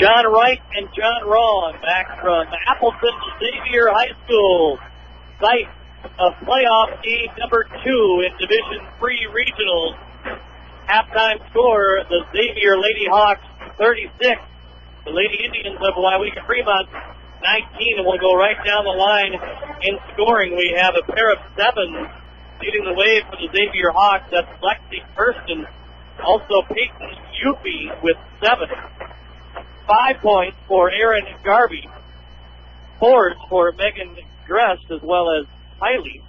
John Wright and John Rawn back from Appleton Xavier High School, site of playoff game number 2 in Division III Regionals. Halftime score, the Xavier Lady Hawks 36, the Lady Indians of Waiwika Fremont 19, and we'll go right down the line in scoring. We have a pair of 7s leading the way for the Xavier Hawks. That's Lexi Kirsten, also Peyton Yuppie with 7. 5 points for Aaron Garvey. 4s for Megan Grest as well as Hiley.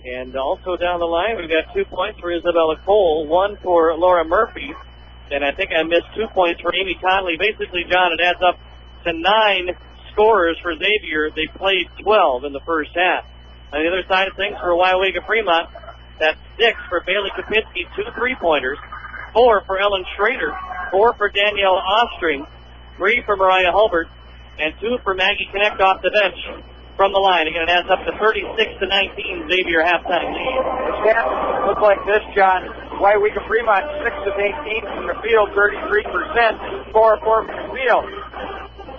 And also down the line, we've got 2 points for Isabella Cole, 1 for Laura Murphy, and I think I missed 2 points for Amy Conley. Basically, John, it adds up to 9 scorers for Xavier. They played 12 in the first half. On the other side of things, for Waiwika Fremont, that's 6 for Bailey Kapinski, 2 3-pointers, 4 for Ellen Schrader, 4 for Danielle Ostring, 3 for Mariah Hulbert, and 2 for Maggie Connect off the bench from the line. Again, it adds up to 36-19, Xavier halftime lead. The stats look like this, John. Waiwika Fremont, 6 of 18 from the field, 33%, 4 from the field.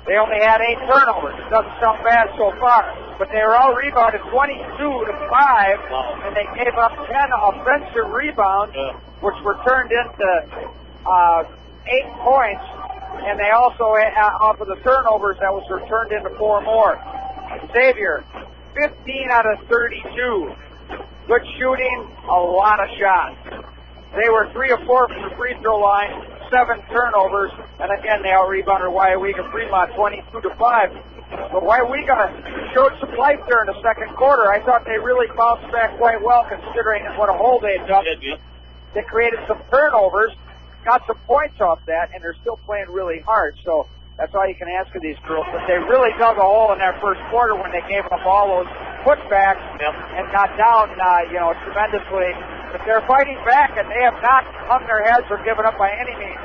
They only had 8 turnovers. Doesn't sound bad so far. But they were all rebounded 22-5, and they gave up 10 offensive rebounds, which were turned into 8 points. And they also, off of the turnovers, that was turned into 4 more. Xavier, 15 out of 32. Good shooting, a lot of shots. They were 3 of 4 from the free throw line, 7 turnovers, and again they out-rebounded Waiwika Fremont 22-5. But Waiwika showed some life there in the second quarter. I thought they really bounced back quite well considering what a hole they'd done. They created some turnovers, got some points off that, and they're still playing really hard. So that's all you can ask of these girls. But they really dug a hole in that first quarter when they gave up all those putbacks and got down, tremendously. But they're fighting back, and they have not hung their heads or given up by any means.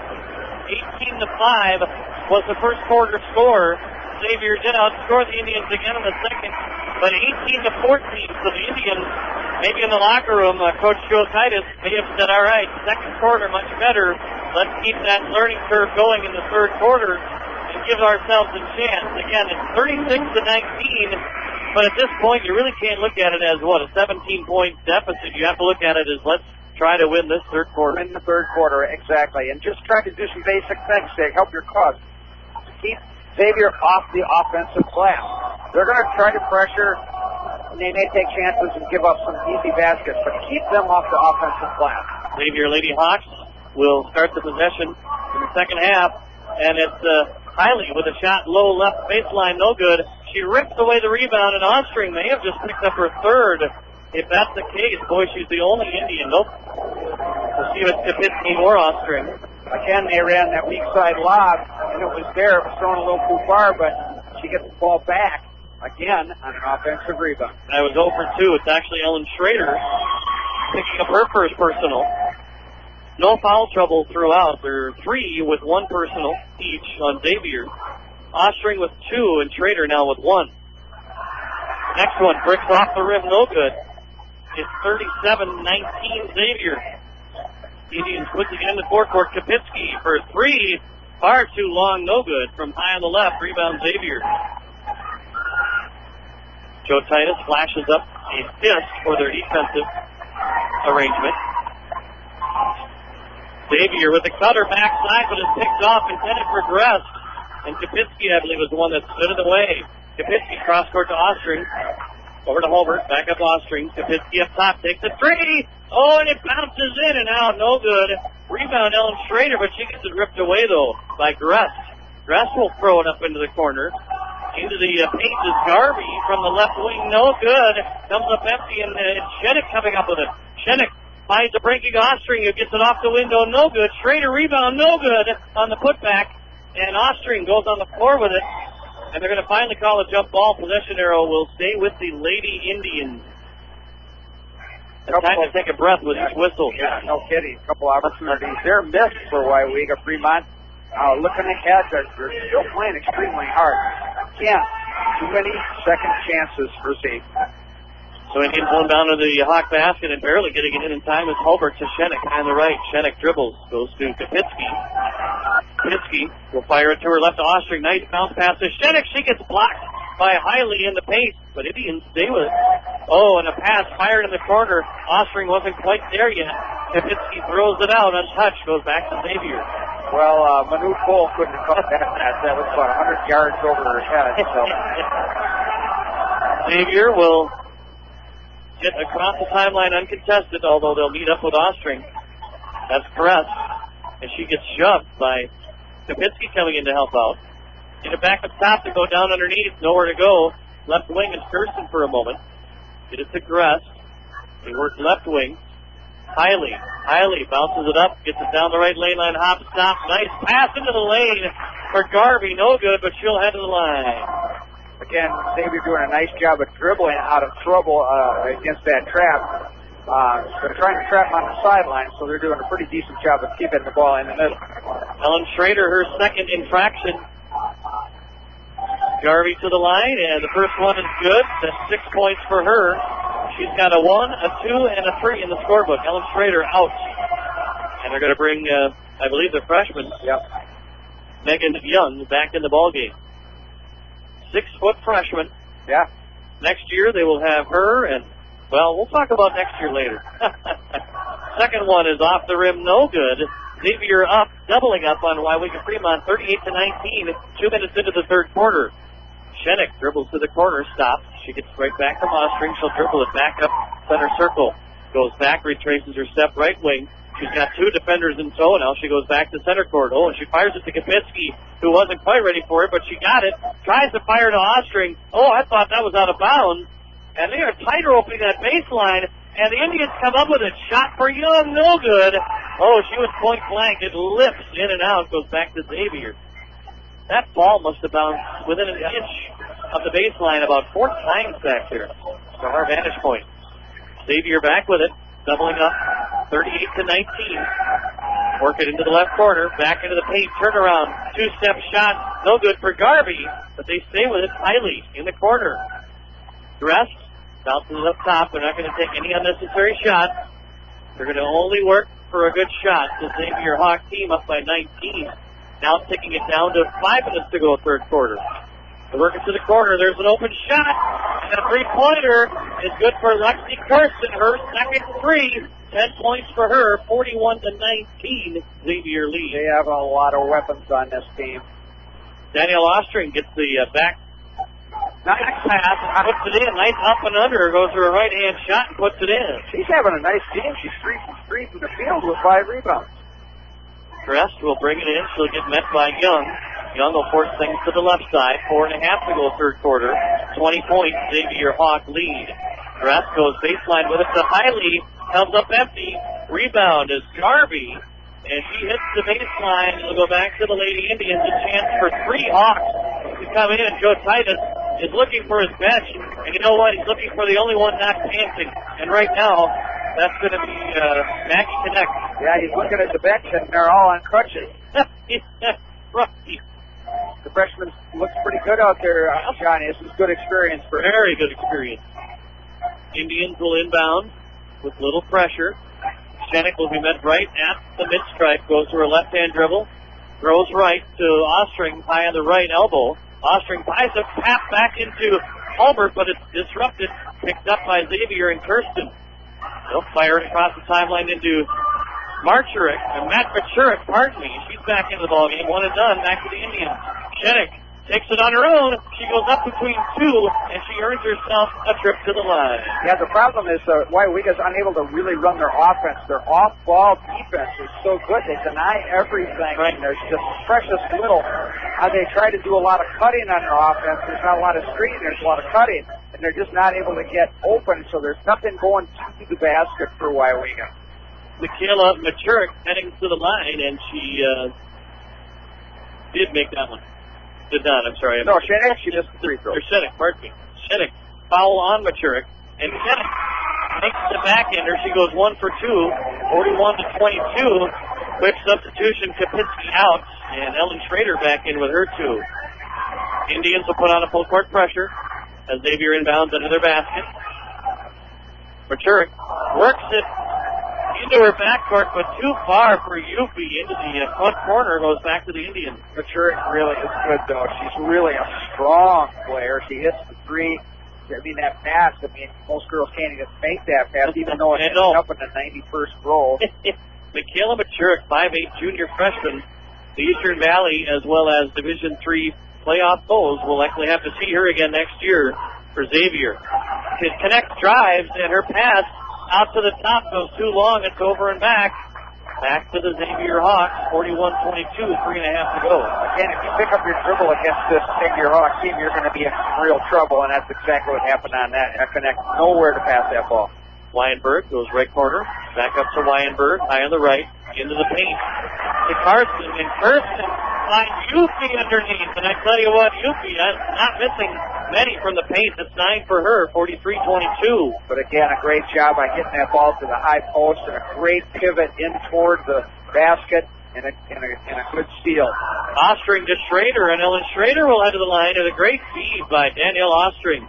18-5 was the first quarter score. Xavier did outscore the Indians again in the second, but 18-14. So the Indians, maybe in the locker room, Coach Joe Titus may have said, all right, second quarter much better. Let's keep that learning curve going in the third quarter and give ourselves a chance. Again, it's 36-19. But at this point, you really can't look at it as, a 17-point deficit. You have to look at it as, let's try to win this third quarter. Win the third quarter, exactly. And just try to do some basic things to help your cause. Keep Xavier off the offensive glass. They're going to try to pressure, and they may take chances and give up some easy baskets, but keep them off the offensive glass. Xavier Lady Hawks will start the possession in the second half, and it's Hiley with a shot low left baseline, no good. She rips away the rebound, and Ostring may have just picked up her third. If that's the case, boy, she's the only Indian. Nope. We'll see if it's Kapinski or Ostring. Again, they ran that weak side lob, and it was there. It was thrown a little too far, but she gets the ball back again on an offensive rebound. I was 0 for 2. It's actually Ellen Schrader picking up her first personal. No foul trouble throughout. There are 3 with 1 personal each on Xavier. Ostring with 2 and Schrader now with 1. Next one, bricks off the rim, no good. It's 37-19 Xavier. Indians puts it in the forecourt. Kapinski for 3. Far too long, no good. From high on the left, rebound Xavier. Joe Titus flashes up a fist for their defensive arrangement. Xavier with the cutter backside, but it's picked off, intended for Grest. And Kapinski, I believe, was the one that stood in the way. Kapinski cross court to Ostring. Over to Hulbert, back up Ostring. Kapinski up top, takes a 3. Oh, and it bounces in and out, no good. Rebound Ellen Schrader, but she gets it ripped away, though, by Grest. Grest will throw it up into the corner. Into the paint is Garvey from the left wing, no good. Comes up empty, and Shenick coming up with it. Shenick finds a breaking Ostring, who gets it off the window, no good. Schrader rebound, no good on the putback. And Ostring goes on the floor with it. And they're going to finally call a jump ball. Possession arrow will stay with the Lady Indians. It's time to take a breath with each whistle. Yeah, no kidding. A couple opportunities. They're missed for Waiwika Fremont. Looking ahead, they're still playing extremely hard. Can't too many second chances for Xavier. So Indians going down to the Hawk basket and barely getting it in time is Hulbert to Shenik on the right. Shenik dribbles, goes to Kapitsky. Kapitsky will fire it to her left to Ostring. Nice bounce pass to Shenik. She gets blocked by Hiley in the paint, but Indians stay with it. Oh, and a pass fired in the corner. Ostring wasn't quite there yet. Kapitsky throws it out untouched, goes back to Xavier. Well, Manu Cole couldn't have caught that pass. That was about 100 yards over her head. So. Xavier will get across the timeline uncontested, although they'll meet up with Ostring. That's Kress. And she gets shoved by Kapitsky coming in to help out. Get it back up top to go down underneath. Nowhere to go. Left wing is Kirsten for a moment. Get it to Kress. They work left wing. Hiley bounces it up, gets it down the right lane line, hop, stop, nice pass into the lane for Garvey, no good, but she'll head to the line. Again, Xavier doing a nice job of dribbling out of trouble against that trap. They're trying to trap on the sideline, so they're doing a pretty decent job of keeping the ball in the middle. Ellen Schrader, her second infraction. Garvey to the line, and the first one is good. That's 6 points for her. She's got a 1, a 2, and a 3 in the scorebook. Ellen Schrader out. And they're going to bring, I believe, the freshman, Megan Young, back in the ballgame. 6-foot freshman. Yeah. Next year they will have her, and, well, we'll talk about next year later. Second one is off the rim, no good. Xavier up, doubling up on Waiwika Fremont, 38-19, 2 minutes into the third quarter. Shenik dribbles to the corner, stops. She gets right back from Ostring. She'll dribble it back up center circle. Goes back, retraces her step right wing. She's got 2 defenders in tow now. She goes back to center court. Oh, and she fires it to Kapitsky, who wasn't quite ready for it, but she got it. Tries to fire to Ostring. Oh, I thought that was out of bounds. And they are tight roping that baseline. And the Indians come up with a shot for Young, no good. Oh, she was point blank. It lifts in and out, goes back to Xavier. That ball must have bounced within an inch of the baseline about 4 times back there from our vantage point. Xavier back with it, doubling up, 38-19. Work it into the left corner, back into the paint, turnaround, 2-step shot, no good for Garvey, but they stay with it. Hiley in the corner. Dressed, bounces it up top. They're not going to take any unnecessary shots. They're going to only work for a good shot. The Xavier Hawk team up by 19. Now taking it down to 5 minutes to go, third quarter. They work it to the corner. There's an open shot. And a three-pointer is good for Lexi Kirsten. Her second 3. 10 points for her. 41-19. Xavier lead. They have a lot of weapons on this team. Danielle Ostring gets the back pass and puts it in. Nice up and under. Goes to her right-hand shot and puts it in. She's having a nice game. She's 3 from 3 from the field with 5 rebounds. Crest will bring it in. She'll get met by Young. Young will force things to the left side. 4.5 to go third quarter. 20 points. Xavier Hawk lead. Crest goes baseline with it to Hiley. Comes up empty. Rebound is Garvey. And she hits the baseline. It'll go back to the Lady Indians. A chance for 3 Hawks to come in. Joe Titus is looking for his bench. And you know what? He's looking for the only one not dancing. And right now, that's going to be Maggie Connect. Yeah, he's looking at the bench, and they're all on crutches. Right. The freshman looks pretty good out there, Johnny. This is good experience for him. Very good experience. Indians will inbound with little pressure. Shenik will be met right at the mid-stripe. Goes to her left-hand dribble. Throws right to Ostring, high on the right elbow. Ostring buys a tap back into Hulbert, but it's disrupted. Picked up by Xavier and Kirsten. They'll fire it across the timeline into Matt Machurik, pardon me. She's back into the ballgame. 1 and done. Back to the Indians. Shenik takes it on her own. She goes up between 2, and she earns herself a trip to the line. Yeah, the problem is Waiwika's unable to really run their offense. Their off-ball defense is so good. They deny everything, right. And there's just precious little. They try to do a lot of cutting on their offense. There's not a lot of screening. There's a lot of cutting. And they're just not able to get open, so there's nothing going to the basket for Waiwika. Michaela Machurik heading to the line, and she did make that one. Did not, I'm sorry. No, Shenik, she missed the free throw. Or Shenik, pardon me. Shenik, foul on Machurik, and Shenik makes the backhander. She goes 1 for 2, 41-22. Quick substitution, Kapitsky out, and Ellen Schrader back in with her 2. Indians will put on a full court pressure as Xavier inbounds under their basket. Machurik works it into her backcourt, but too far for Yupi into the front corner. Goes back to the Indians. Machurik really is good, though. She's really a strong player. She hits the three. I mean, that pass, most girls can't even make that pass, even though it's up in the 91st row. Michaela Machurik, 5'8", junior freshman. The Eastern Valley, as well as Division III playoff foes, will likely have to see her again next year for Xavier. It connects drives, and her pass out to the top goes too long. It's over and back. Back to the Xavier Hawks, 41-22, 3.5 to go. Again, if you pick up your dribble against this Xavier Hawks team, you're going to be in real trouble, and that's exactly what happened on that. I connect nowhere to pass that ball. Weinberg goes right corner, back up to Weinberg, high on the right, into the paint. To Carson, and Carson finds Yupi underneath. And I tell you what, Yupi not missing many from the paint. That's 9 for her, 43-22. But again, a great job by hitting that ball to the high post and a great pivot in toward the basket and a good steal. Ostring to Schrader, and Ellen Schrader will head to the line, and a great feed by Danielle Ostring.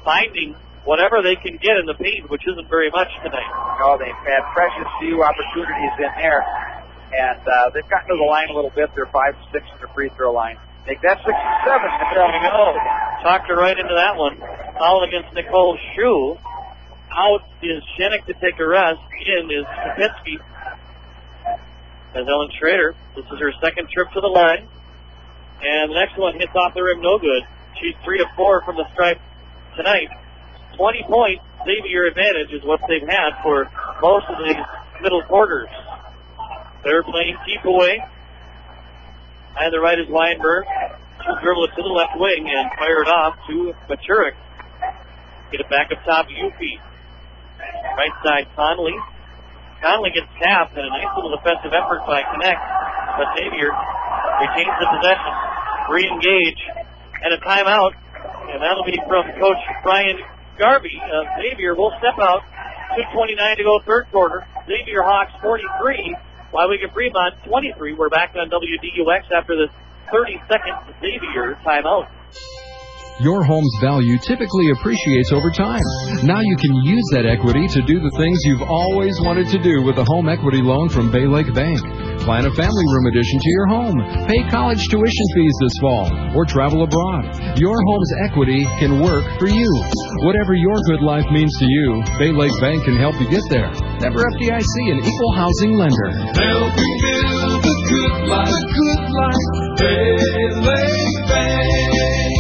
Finding whatever they can get in the paint, which isn't very much tonight. No, they've had precious few opportunities in there, and they've gotten to the line a little bit. They're 5-6 at the free throw line. Make that 6-7. There we go. Talked her right into that one. Foul against Nicole Shue. Out is Shenik to take a rest. In is Kapinski. As Ellen Schrader, this is her second trip to the line. And the next one hits off the rim, no good. She's 3 of 4 from the stripe tonight. 20 points, Xavier advantage is what they've had for most of these middle quarters. They're playing keep away. On the right is Weinberg. She'll dribble it to the left wing and fire it off to Machurik. Get it back up top, Yupi. Right side, Conley. Conley gets tapped, and a nice little defensive effort by Connect. But Xavier retains the possession. Re-engage. And a timeout. And that'll be from Coach Brian Garvey. Xavier will step out. 2:29 to go, third quarter. Xavier Hawks 43. Wywiga Fremont 23. We're back on WDUX after this 30-second Xavier timeout. Your home's value typically appreciates over time. Now you can use that equity to do the things you've always wanted to do with a home equity loan from Bay Lake Bank. Plan a family room addition to your home. Pay college tuition fees this fall or travel abroad. Your home's equity can work for you. Whatever your good life means to you, Bay Lake Bank can help you get there. Member FDIC, an equal housing lender. Helping build a good life, Bay Lake Bank.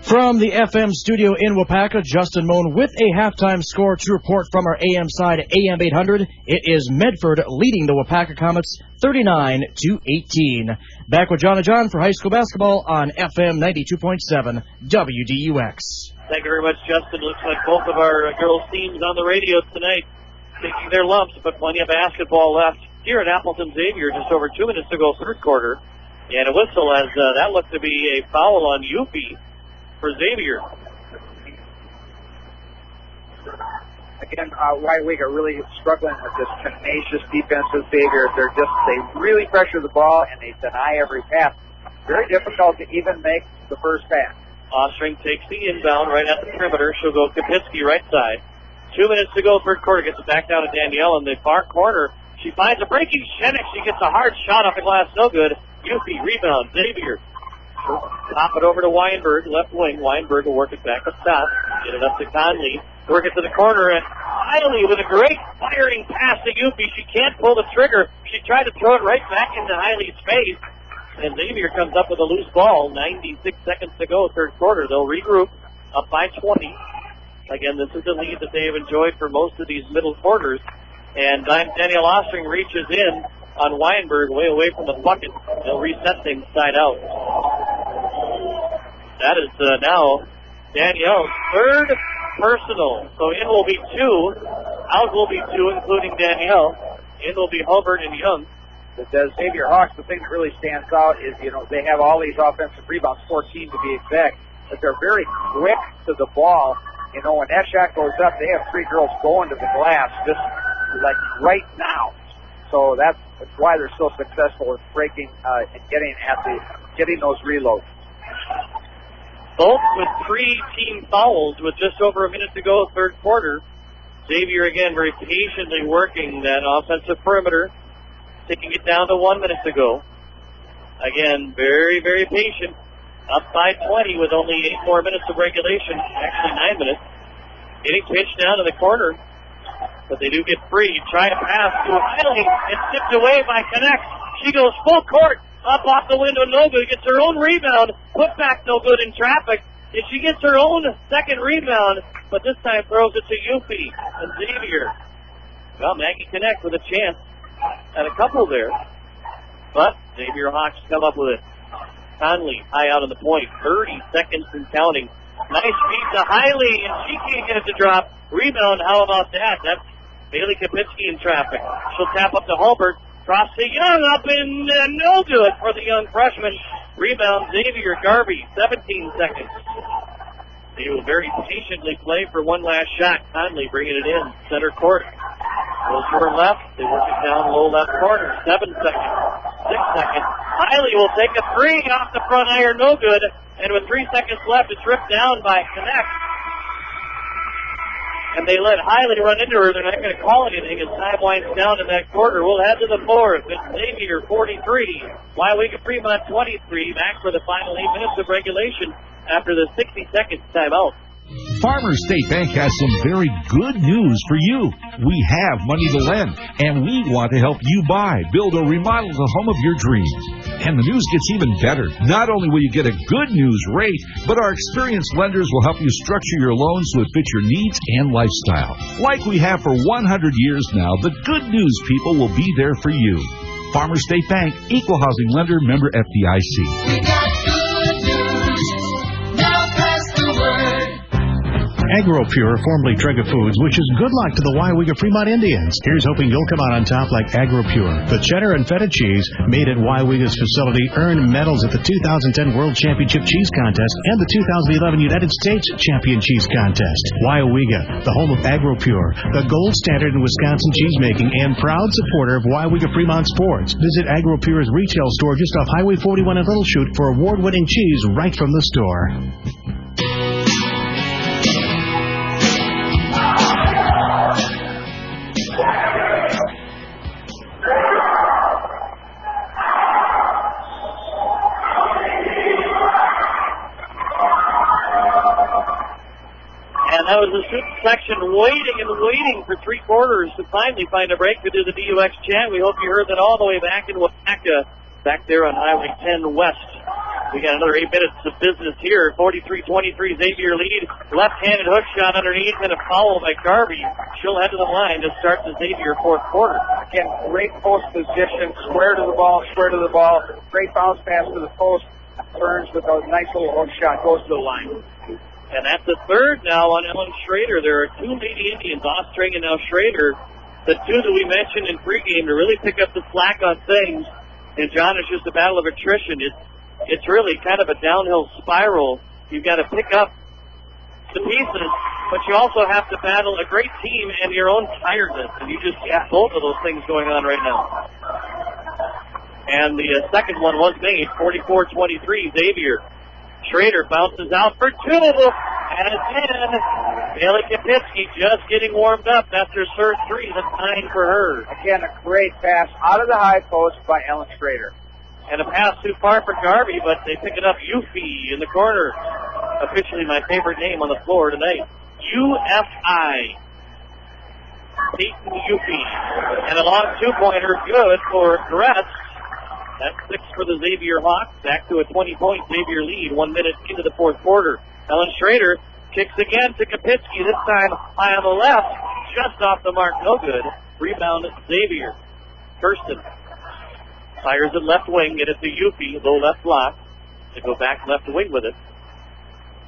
From the FM studio in Wapaka, Justin Moan with a halftime score to report from our AM side, AM 800. It is Medford leading the Wapaka Comets 39-18. Back with John and John for high school basketball on FM 92.7 WDUX. Thank you very much, Justin. Looks like both of our girls' teams on the radio tonight taking their lumps, but plenty of basketball left here at Appleton Xavier. Just over 2 minutes to go, third quarter. And a whistle as that looked to be a foul on Yupi for Xavier. Again, Wywiga really struggling with this tenacious defense with Xavier. They really pressure the ball and they deny every pass. Very difficult to even make the first pass. Ostring takes the inbound right at the perimeter. She'll go Kapinski right side. 2 minutes to go, third quarter. Gets it back down to Danielle in the far corner. She finds a breaking Shenik. She gets a hard shot off the glass. No good. Yupi rebound. Xavier. Pop it over to Weinberg, left wing. Weinberg will work it back up top. Get it up to Conley. Work it to the corner, and finally with a great firing pass to Yupi. She can't pull the trigger. She tried to throw it right back into Hiley's face. And Xavier comes up with a loose ball. 96 seconds to go, third quarter. They'll regroup up by 20. Again, this is the lead that they have enjoyed for most of these middle quarters. And Danielle Ostring reaches in on Weinberg, way away from the bucket. They'll reset things side out. That is now Danielle's third personal. So in will be 2, out will be 2, including Danielle. In will be Hulbert and Young. The Xavier Hawks, the thing that really stands out is, they have all these offensive rebounds, 14 to be exact, but they're very quick to the ball. When that shot goes up, they have 3 girls going to the glass just like right now. So that's why they're so successful in breaking and getting those reloads. both with 3 team fouls with just over a minute to go, third quarter. Xavier again very patiently working that offensive perimeter, taking it down to 1 minute to go. Again, very, very patient. Up by 20 with only 8 more minutes of regulation, actually 9 minutes. Getting pitched down to the corner, but they do get free. Try to pass to Hiley. It's tipped away by Connect. She goes full court, up off the window, no good. Gets her own rebound, put back no good in traffic. And she gets her own second rebound, but this time throws it to Yuffie and Xavier. Well, Maggie Connect with a chance at a couple there, but Xavier Hawks come up with it. Conley high out on the point, 30 seconds and counting. Nice feed to Hiley, and she can't get it to drop. Rebound, how about that? That's Bailey Kapitsky in traffic. She'll tap up to Hulbert. Cross to Young, up and no good for the young freshman. Rebound, Xavier Garvey, 17 seconds. They will very patiently play for one last shot. Conley bringing it in, center court. Goes to her left. They work it down low left corner. 7 seconds. 6 seconds. Hiley will take a 3 off the front iron, no good. And with 3 seconds left, it's ripped down by Connect. And they let Hiley run into her. They're not going to call anything as time winds down in that quarter. We'll head to the fourth. It's Xavier 43, Waiwega Fremont 23. Back for the final 8 minutes of regulation after the 60 seconds timeout. Farmers State Bank has some very good news for you. We have money to lend, and we want to help you buy, build, or remodel the home of your dreams. And the news gets even better. Not only will you get a good news rate, but our experienced lenders will help you structure your loans so it fits your needs and lifestyle. Like we have for 100 years now, the good news people will be there for you. Farmers State Bank, Equal Housing Lender, member FDIC. We got good news. Now pass the word. AgroPure, formerly Trega Foods, wishes good luck to the Waiwega Fremont Indians. Here's hoping you'll come out on top like AgroPure. The cheddar and feta cheese made at Waiwega's facility earned medals at the 2010 World Championship Cheese Contest and the 2011 United States Champion Cheese Contest. Waiwega, the home of AgroPure, the gold standard in Wisconsin cheesemaking and proud supporter of Waiwega Fremont sports. Visit AgroPure's retail store just off Highway 41 in Little Chute for award-winning cheese right from the store. That was the student section waiting and waiting for 3 quarters to finally find a break to do the DUX chant. We hope you heard that all the way back in Wapaka, back there on Highway 10 West. We got another 8 minutes of business here. 43-23 Xavier lead. Left-handed hook shot underneath and a foul by Garvey. She'll head to the line to start the Xavier fourth quarter. Again, great post position, square to the ball. Great bounce pass to the post. Turns with a nice little hook shot, goes to the line. And that's the third now on Ellen Schrader. There are 2 Lady Indians, Ostring and now Schrader, the 2 that we mentioned in pregame to really pick up the slack on things. And John, it's just a battle of attrition. It's really kind of a downhill spiral. You've got to pick up the pieces, but you also have to battle a great team and your own tiredness. And you just have both of those things going on right now. And the second one was made, 44-23 Xavier. Schrader bounces out for 2, and it's in. Bailey Kapitsky just getting warmed up. That's her third 3, the 9 for her. Again, a great pass out of the high post by Ellen Schrader. And a pass too far for Garvey, but they pick it up. Yuffie in the corner. Officially my favorite name on the floor tonight. UFI. Peyton Yuffie. And a long 2-pointer, good for Gretz. That's 6 for the Xavier Hawks. Back to a 20-point Xavier lead. 1 minute into the fourth quarter. Ellen Schrader kicks again to Kapitsky. This time high on the left. Just off the mark. No good. Rebound Xavier. Kirsten fires it left wing. Get it to Yuffie. Low left block. They go back left wing with it.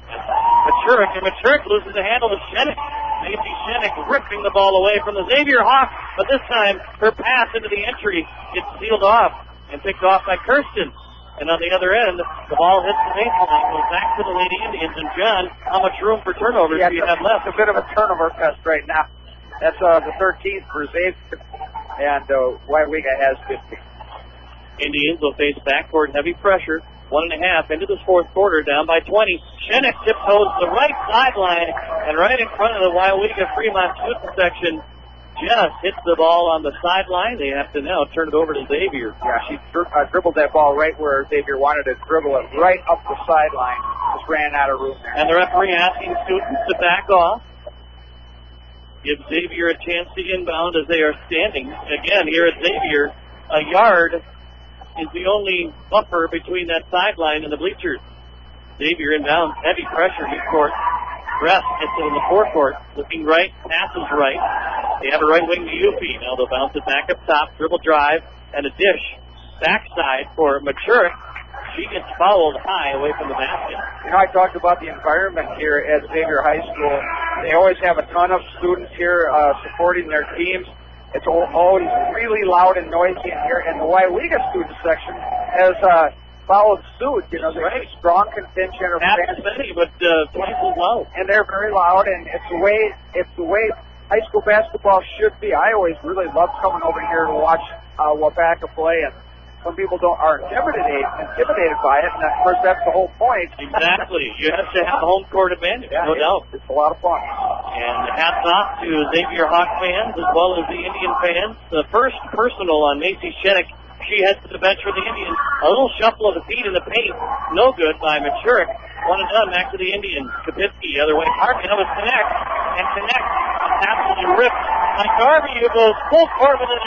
Machurik. And Machurik loses the handle to Shenik. Nancy Shenik ripping the ball away from the Xavier Hawks. But this time her pass into the entry gets sealed off and picked off by Kirsten. And on the other end, the ball hits the baseline, goes back to the Lady Indians. And John, how much room for turnovers do you have left? It's a bit of a turnover fest right now. That's the 13th for Xavier, and Waiwega has 50. Indians will face backcourt heavy pressure. 1.5 into this fourth quarter, down by 20. Shinnick tiptoes the right sideline, and right in front of the Waiwega Fremont student section, just hits the ball on the sideline. They have to now turn it over to Xavier. Yeah, she dribbled that ball right where Xavier wanted to dribble it, right up the sideline. Just ran out of room there. And the referee asking students to back off. Give Xavier a chance to inbound as they are standing. Again, here at Xavier, a yard is the only buffer between that sideline and the bleachers. Xavier inbounds, heavy pressure midcourt. Rest gets it in the forecourt. Looking right, passes right. They have a right wing to Yuffie. Now they'll bounce it back up top. Dribble drive and a dish. Backside for Machurik. She gets fouled high away from the basket. You know, I talked about the environment here at Xavier High School. They always have a ton of students here supporting their teams. It's always really loud and noisy in here. And the Waiwega student section has followed suit. You know, there's a strong contingent of Not fans. as many, but twice as loud. And they're very loud, and it's the way high school basketball should be. I always really love coming over here to watch Waupaca play, and some people are intimidated by it, and of course that's the whole point. Exactly. You have to have home court advantage, Yeah, no doubt. It's a lot of fun. And hats off to Xavier Hawk fans as well as the Indian fans. The first personal on Macy Shinnick. She heads to the bench for the Indians. A little shuffle of the feet in the paint. No good by Machurik. One and done. Back to the Indians. Kapitsky, other way. Harvey now with Connect. And Connect absolutely ripped by Garvey, who goes full court with it.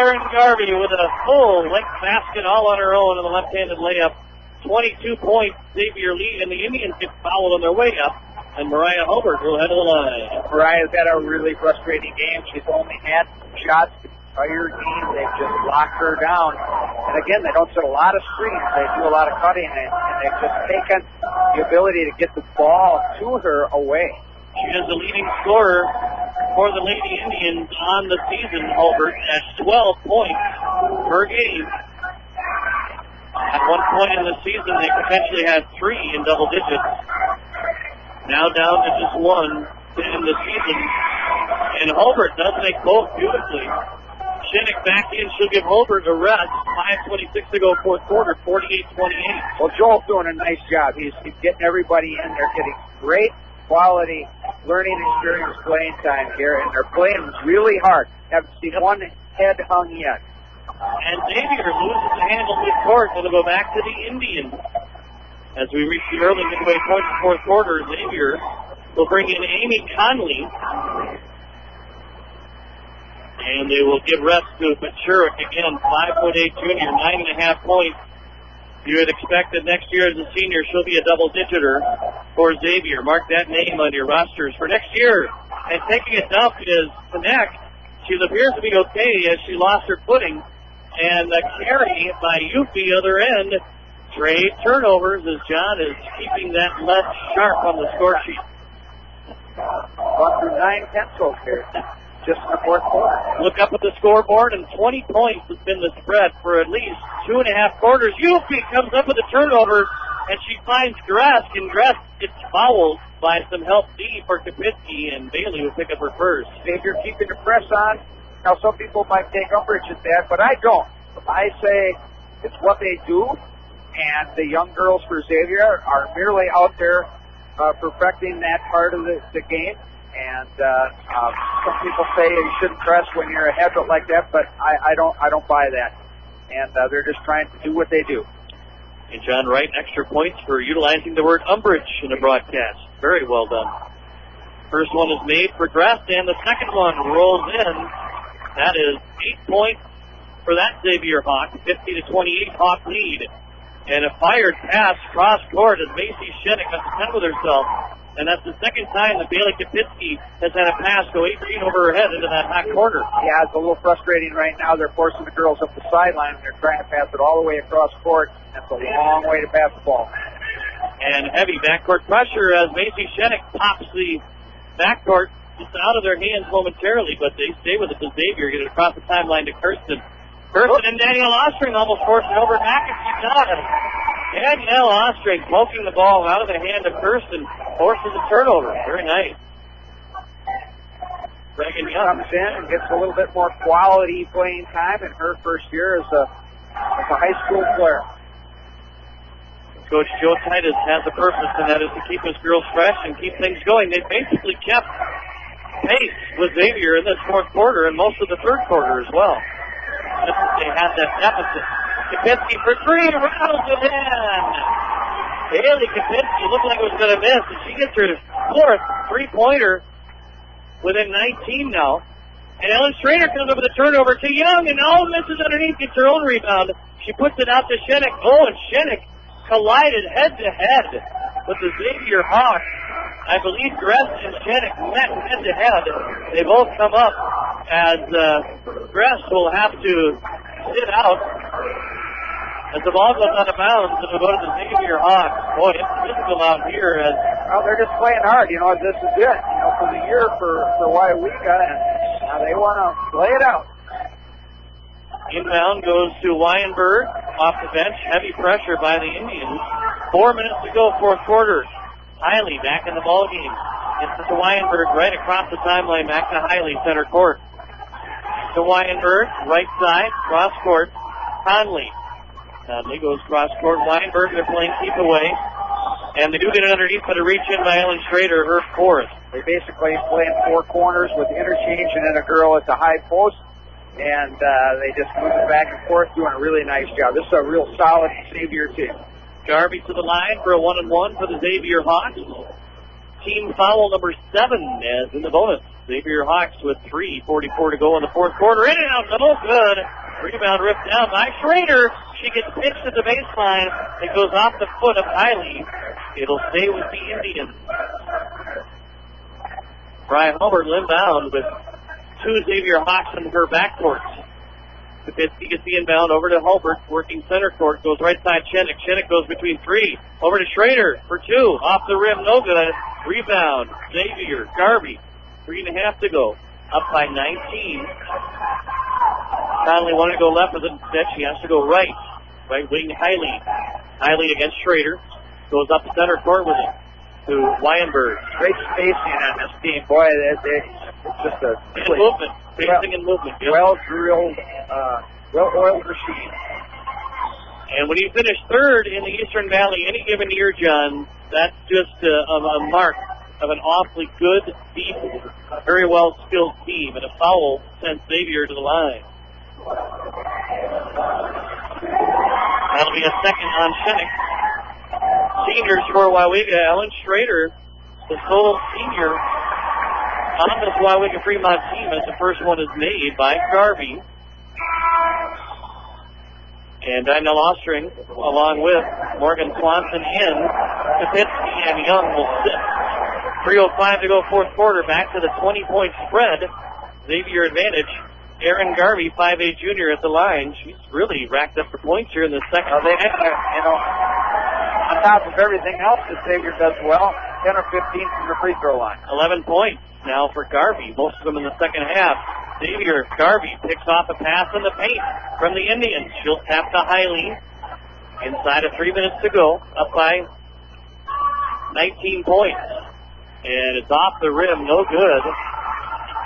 Aaron Garvey with a full-length basket all on her own in the left-handed layup. 22 points. Xavier lead, and the Indians get fouled on their way up. And Mariah Hobart will head to the line. Mariah's had a really frustrating game. She's only had shots the entire game. They've just locked her down. And again, they don't set a lot of screens. They do a lot of cutting, and they've just taken the ability to get the ball to her away. She is the leading scorer for the Lady Indians on the season, Hobart, at 12 points per game. At one point in the season, they potentially had 3 in double digits. Now down to just 1 in the season. And Hobart does make both beautifully. Shinnick back in. She'll give Hobart a rest. 5:26 to go, fourth quarter, 48-28. Well, Joel's doing a nice job. He's getting everybody in. They're getting great quality learning experience playing time here, and they're playing really hard. Haven't seen one head hung yet. And Xavier loses the handle mid-court. It'll go back to the Indians. As we reach the early midway point of the fourth quarter, Xavier will bring in Amy Conley. And they will give rest to Machurik again, 5'8" junior, 9.5 points. You would expect that next year as a senior, she'll be a double-digiter for Xavier. Mark that name on your rosters for next year. And taking it up is Connect. She appears to be okay as she lost her footing. And a carry by Yuffie, other end. Trade turnovers as John is keeping that left sharp on the score sheet. Gone through 9 pencils here, just in the fourth quarter. Look up at the scoreboard, and 20 points has been the spread for at least 2.5 quarters. Yuffie comes up with a turnover, and she finds Gresk, and Gresk gets fouled by some help D for Kapitsky, and Bailey will pick up her first. Xavier keeping the press on. Now, some people might take umbrage at that, but I don't. I say it's what they do, and the young girls for Xavier are merely out there perfecting that part of the game. And some people say you shouldn't press when you're ahead like that, but I don't buy that. And they're just trying to do what they do. And John Wright, extra points for utilizing the word umbrage in the broadcast. Very well done. First one is made for Grest, and the second one rolls in. That is 8 points for that Xavier Hawk. 50-28 Hawk lead. And a fired pass cross court as Macy Shinnick upset with herself. And that's the second time that Bailey Kapitsky has had a pass go 18 over her head into that hot corner. Yeah, it's a little frustrating right now. They're forcing the girls up the sideline, and they're trying to pass it all the way across court. That's a long way to pass the ball. And heavy backcourt pressure as Macy Shinnick pops the backcourt just out of their hands momentarily, but they stay with it to Xavier, get it across the timeline to Kirsten. Kirsten and Danielle Ostring almost forced it over. McAfee got it. Danielle Ostring poking the ball out of the hand of Kirsten, forces a turnover. Very nice. Reagan Young Comes in and gets a little bit more quality playing time in her first year as a high school player. Coach Joe Titus has a purpose, and that is to keep his girls fresh and keep things going. They basically kept pace with Xavier in this fourth quarter and most of the third quarter as well. Just as they had that deficit. Kapinski for three, rattles it in. Haley Kapinski looked like it was going to miss, and she gets her fourth three-pointer within 19 now. And Ellen Schrader comes up with a turnover to Young, and all misses underneath, gets her own rebound. She puts it out to Shennick. Oh, and Shennick collided head-to-head with the Xavier Hawks. I believe Gress and Shennick met head-to-head. They both come up as Gress will have to sit out as the ball goes out of bounds. It'll go to the Xavier Hawks. Boy, it's physical out here. Well, they're just playing hard. You know, this is it. You know, for the year for Waiwika, and now they want to play it out. Inbound goes to Weinberg off the bench. Heavy pressure by the Indians. 4 minutes to go, fourth quarter. Hiley back in the ball game. It's to Weinberg right across the timeline. Back to Hiley, center court. To Weinberg, right side, cross court. Conley. Conley goes cross court. Weinberg, they're playing keep away. And they do get it underneath, but a reach in by Ellen Schrader, her fourth. They basically play in four corners with interchange and then a girl at the high post. And they just move it back and forth, doing a really nice job. This is a real solid Xavier team. Garvey to the line for a 1-and-1 for the Xavier Hawks. Team foul number 7 as in the bonus. Xavier Hawks with 3:44 to go in the fourth quarter. In and out, no good. Rebound ripped down by Schrader. She gets pitched at the baseline. It goes off the foot of Hiley. It'll stay with the Indians. Brian Hubbard inbound with 2 Xavier Hawks in her backcourt. Kapinski gets the inbound over to Hulbert, working center court, goes right side Shennick. Shennick goes between 3, over to Schrader for 2, off the rim, no good. Rebound, Xavier, Garvey, 3.5 to go, up by 19. Conley wanted to go left with it, instead she has to go right. Right wing Hiley. Hiley against Schrader, goes up the center court with it to Weinberg. Great spacing on this team. Boy, it's just a... movement. Spacing and movement. Yep. Well-drilled, well-oiled machine. And when you finish third in the Eastern Valley any given year, John, that's just a mark of an awfully good, deep, very well-skilled team. And a foul sends Xavier to the line. That'll be a second on Shennick. Seniors for Waiwika, Ellen Schrader, the sole senior on this Waiwika Fremont team, as the first one is made by Garvey. And Daniel Ostring, along with Morgan Swanson in, Kapinski and Young will sit. 3:05 to go, fourth quarter, back to the 20-point spread. Xavier advantage. Erin Garvey, 5'8" junior at the line. She's really racked up for points here in the second half. You know, on top of everything else that Xavier does well, 10 or 15 from the free throw line. 11 points now for Garvey, most of them in the second half. Xavier, Garvey picks off a pass in the paint from the Indians. She'll tap to Hiley. Inside of 3 minutes to go, up by 19 points. And it's off the rim, no good.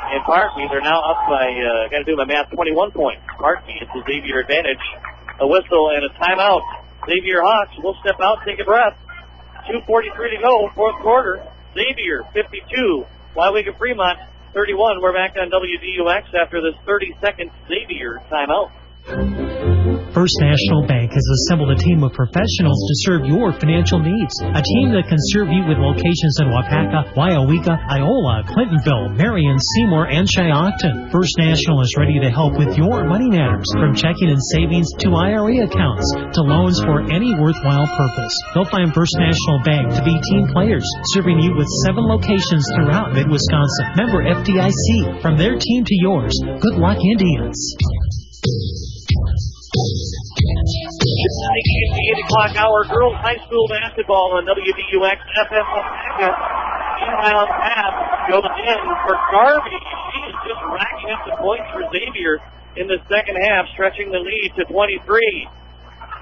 And Parkby, they're now up by, got to do my math, 21 points. Parkby, it's a Xavier advantage. A whistle and a timeout. Xavier Hawks will step out, take a breath. 2:43 to go, fourth quarter. Xavier, 52. Waiwika Fremont, 31. We're back on WDUX after this 30-second Xavier timeout. First National Bank has assembled a team of professionals to serve your financial needs. A team that can serve you with locations in Wapaka, Waiwika, Iola, Clintonville, Marion, Seymour, and Shiocton. First National is ready to help with your money matters, from checking and savings to IRA accounts to loans for any worthwhile purpose. They'll find First National Bank to be team players, serving you with 7 locations throughout Mid-Wisconsin. Member FDIC. From their team to yours, good luck, Indians. The 8 o'clock hour, girls high school basketball on WDUX FM Wapaka. Inbound pass goes in for Garvey. She is just racking up the points for Xavier in the second half, stretching the lead to 23.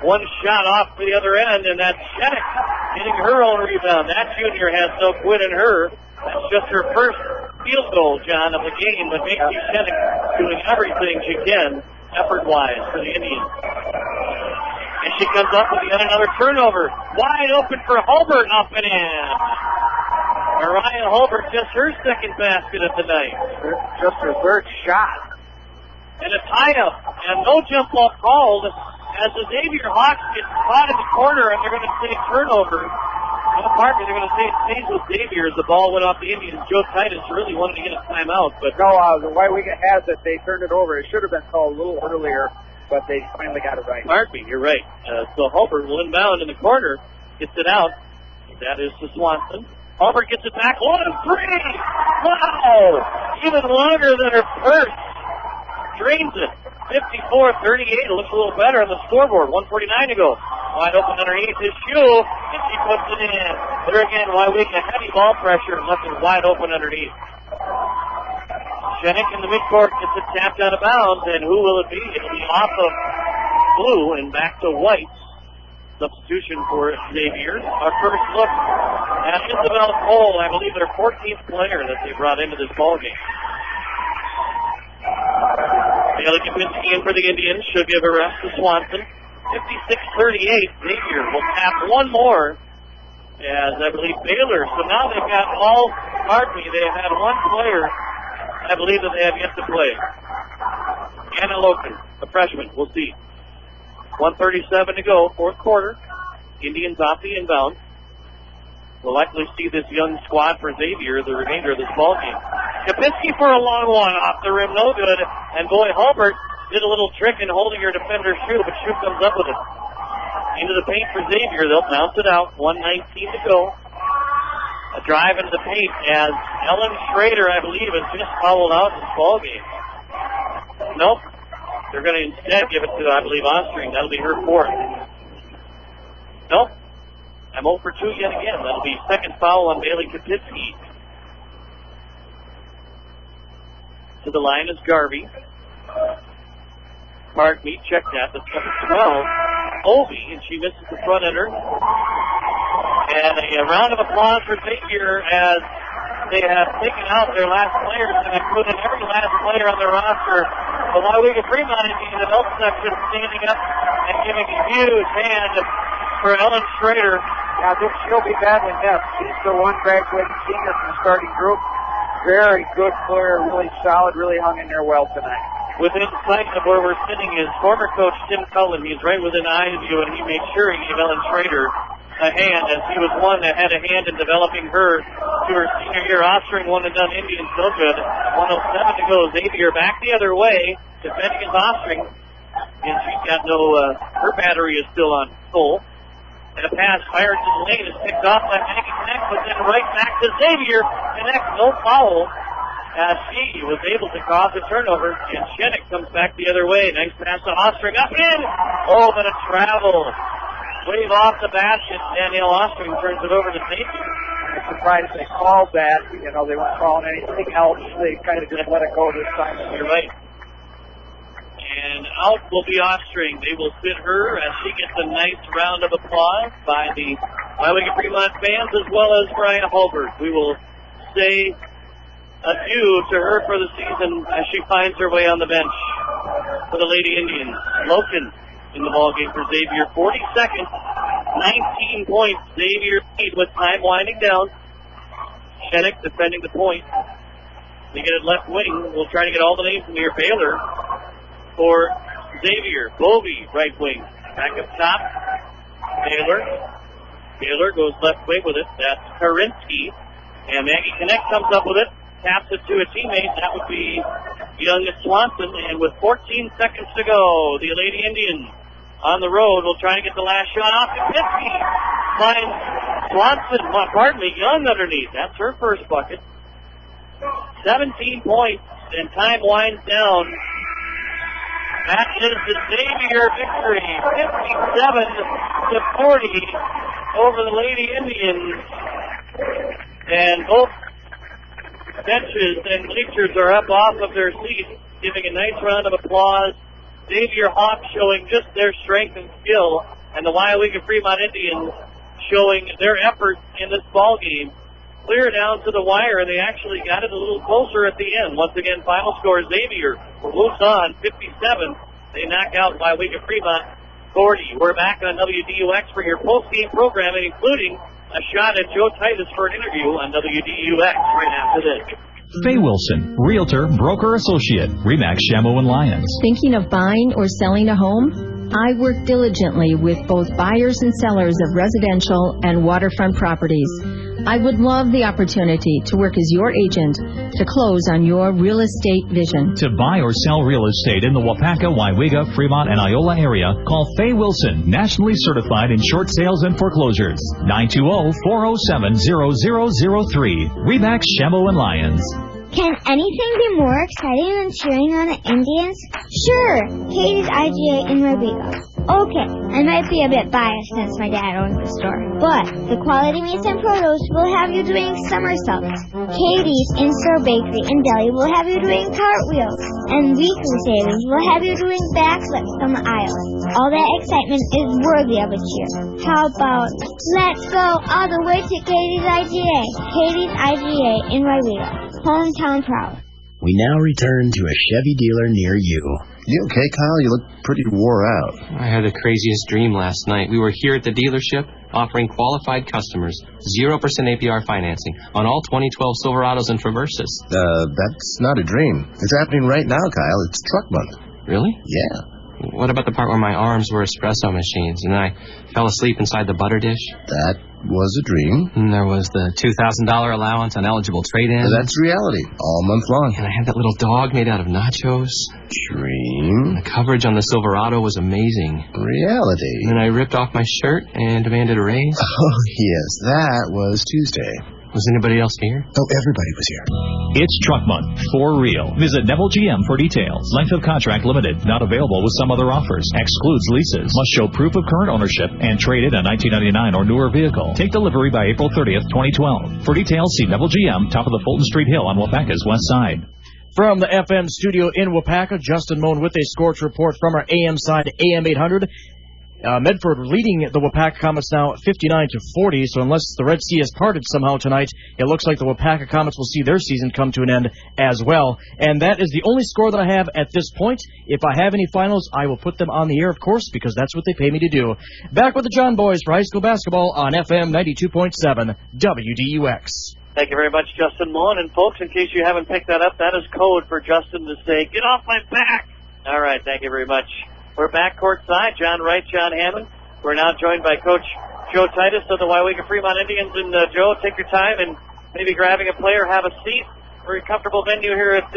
One shot off for the other end, and that's Shennick getting her own rebound. That junior has no quit in her. That's just her first field goal, John, of the game, but Macy Shennick doing everything she can effort-wise for the Indians. And she comes up with yet another turnover. Wide open for Hulbert, up and in. Mariah Hulbert, just her second basket of the night. Just her third shot. And a tie-up, and no jump ball called as the Xavier Hawks get caught in the corner, and they're going to say turnover. Pardon me, they're going to say it stays with Xavier as the ball went off the Indians. Joe Titus really wanted to get a timeout, but No, the Waiwega has it. They turned it over. It should have been called a little earlier, but they finally got it right. pardon me, you're right. So Hulbert will inbound in the corner, gets it out. That is to Swanson. Hulbert gets it back. 1 of 3. Wow! Even longer than her purse. Drains it. 54-38. It looks a little better on the scoreboard. 1:49 to go. Wide open underneath his shoe. And she puts it in. There again, Waiwega heavy ball pressure and left it wide open underneath. Shenik in the midcourt gets it tapped out of bounds, and who will it be? It'll be off of blue and back to white. Substitution for Xavier. Our first look at Isabel Cole, I believe their 14th player that they brought into this ballgame. Bailey Kapinski in for the Indians. She'll give a rest to Swanson. 56-38. Xavier will tap one more as I believe Baylor. So now they've got they've had one player I believe that they have yet to play. Anna Loken, a freshman. We'll see. 1:37 to go, fourth quarter. Indians off the inbound. We'll likely see this young squad for Xavier the remainder of this ballgame. Kapinski for a long one off the rim, no good. And boy, Hulbert did a little trick in holding her defender's shoe, but shoe comes up with it. Into the paint for Xavier. They'll bounce it out. 1:19 to go. A drive into the paint as Ellen Schrader, I believe, has just fouled out in this ballgame. Nope. They're going to instead give it to, I believe, Ostring. That'll be her fourth. Nope. I'm 0 for 2 yet again. That'll be second foul on Bailey Kapinski. To the line is Garvey. Pardon me, check that. That's number 12. Ovi, and she misses the front ender. And a round of applause for Xavier as they have taken out their last players and included every last player on their roster. The Waiwega Fremont Indians in the adult section standing up and giving a huge hand for Ellen Schrader. Now, she'll be badly missed. She's the one graduating senior from the starting group. Very good player, really solid, really hung in there well tonight. Within sight of where we're sitting is former coach Tim Cullen. He's right within eye view, and he made sure he gave Ellen Schrader a hand, as he was one that had a hand in developing her to her senior year. Ostring one and done Indians no good. 1:07 to go. Xavier back the other way, defending his Ostring, and she's got no, her battery is still on full. And a pass fired to the lane is picked off by Maggie Knecht, but then right back to Xavier. Knecht, no foul, as she was able to cause a turnover, and Shenik comes back the other way. Nice pass to Ostring, up in. Oh, but a travel. Wave off the basket. Danielle Ostring turns it over to Xavier. I'm surprised they called that. You know, they weren't calling anything else. They kind of just let it go this time. You're right. And out will be Ostring. They will sit her as she gets a nice round of applause by the Waiwega Fremont fans as well as Mariah Hulbert. We will say adieu to her for the season as she finds her way on the bench for the Lady Indians. Loken in the ballgame for Xavier. 40 seconds, 19 points. Xavier lead with time winding down. Shenik defending the point. They get it left wing. We'll try to get all the names from here. Baylor for Xavier. Bovey, right wing. Back up top. Baylor goes left wing with it. That's Karinsky. And Maggie Knecht comes up with it. Taps it to a teammate. That would be young Swanson. And with 14 seconds to go, the Lady Indians on the road will try to get the last shot off. Kapinski finds Swanson, Young underneath. That's her first bucket. 17 points, and time winds down. That is the Xavier victory, 57-40 over the Lady Indians. And both benches and bleachers are up off of their seats, giving a nice round of applause. Xavier Hawks showing just their strength and skill, and the Waiwega Fremont Indians showing their effort in this ball game. Clear down to the wire, and they actually got it a little closer at the end. Once again, final score, Xavier moves on, 57. They knock out Waiwega Fremont 40. We're back on WDUX for your post-game programming, including a shot at Joe Titus for an interview on WDUX right after this. Faye Wilson, Realtor, Broker Associate, Remax Shamu and Lyons. Thinking of buying or selling a home? I work diligently with both buyers and sellers of residential and waterfront properties. I would love the opportunity to work as your agent to close on your real estate vision. To buy or sell real estate in the Wapaka, Waiwiga, Fremont, and Iola area, call Faye Wilson, nationally certified in short sales and foreclosures. 920-407-0003. Remax Shamu and Lyons. Can anything be more exciting than cheering on the Indians? Sure, Katie's IGA in Rodrigo. Okay, I might be a bit biased since my dad owns the store, but the quality meats and produce will have you doing somersaults. Katie's in-store bakery and deli will have you doing cartwheels, and weekly savings will have you doing backflips on the aisle. All that excitement is worthy of a cheer. How about, let's go all the way to Katie's IGA. Katie's IGA in Rodrigo. Hometown proud. We now return to a Chevy dealer near you. You okay, Kyle? You look pretty wore out. I had the craziest dream last night. We were here at the dealership offering qualified customers 0% APR financing on all 2012 Silverados and Traverses. That's not a dream. It's happening right now, Kyle. It's truck month. Really? Yeah. What about the part where my arms were espresso machines and I fell asleep inside the butter dish? That was a dream. And there was the $2,000 allowance on eligible trade-ins. That's reality, all month long. And I had that little dog made out of nachos. Dream. The coverage on the Silverado was amazing. Reality. And then I ripped off my shirt and demanded a raise. Oh, yes, that was Tuesday. Was anybody else here? Oh, everybody was here. It's Truck Month, for real. Visit Neville GM for details. Length of contract limited. Not available with some other offers. Excludes leases. Must show proof of current ownership and trade in a 1999 or newer vehicle. Take delivery by April 30th, 2012. For details, see Neville GM, top of the Fulton Street Hill on Wapaka's west side. From the FM studio in Wapaka, Justin Moan with a scorch report from our AM side, AM 800. Medford leading the Wapaka Comets now 59-40, so unless the Red Sea has parted somehow tonight, it looks like the Wapaka Comets will see their season come to an end as well. And that is the only score that I have at this point. If I have any finals, I will put them on the air, of course, because that's what they pay me to do. Back with the John Boys for high school basketball on FM 92.7 WDUX. Thank you very much, Justin Mullen. And folks, in case you haven't picked that up, that is code for Justin to say, "Get off my back!" All right, thank you very much. We're back courtside. John Wright, John Hammond. We're now joined by Coach Joe Titus of the Waiwiga Fremont Indians. And Joe, take your time and maybe grabbing a player, have a seat. Very comfortable venue here at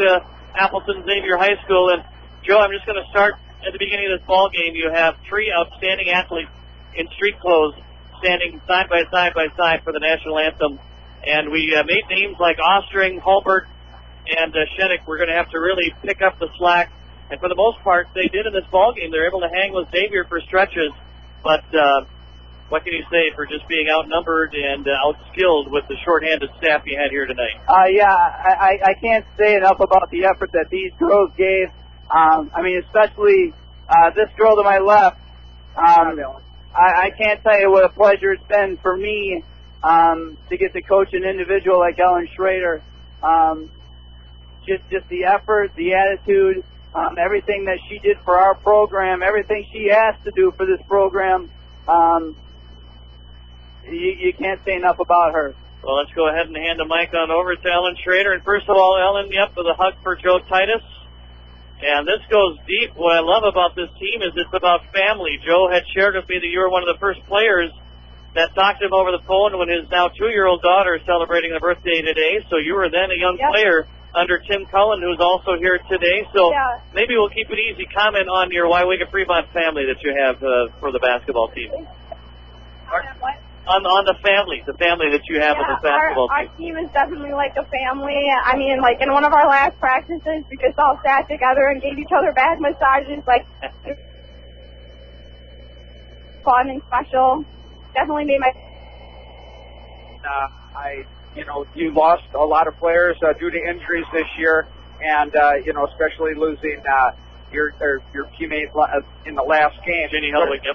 Appleton Xavier High School. And Joe, I'm just going to start at the beginning of this ball game. You have three outstanding athletes in street clothes standing side by side for the national anthem. And we made names like Ostring, Hulbert, and Sheddick. We're going to have to really pick up the slack. And for the most part, they did in this ball game. They're able to hang with Xavier for stretches. But what can you say for just being outnumbered and outskilled with the shorthanded staff you had here tonight? I can't say enough about the effort that these girls gave. Especially this girl to my left. I can't tell you what a pleasure it's been for me to get to coach an individual like Ellen Schrader. Just the effort, the attitude. Everything that she did for our program, everything she asked to do for this program, you can't say enough about her. Well, let's go ahead and hand the mic on over to Ellen Schrader. And first of all, Ellen, with a hug for Joe Titus. And this goes deep. What I love about this team is it's about family. Joe had shared with me that you were one of the first players that talked to him over the phone when his now 2-year-old daughter is celebrating her birthday today. So you were then a young player under Tim Cullen, who's also here today. So maybe we'll keep it easy. Comment on your Waiwiga Fremont family that you have for the basketball team. On the family that you have with the basketball team. Our team is definitely like a family. I mean, like in one of our last practices, we just all sat together and gave each other back massages. Like, fun and special. Definitely made my... you lost a lot of players due to injuries this year, and especially losing your teammate in the last game. Jenny Helwig,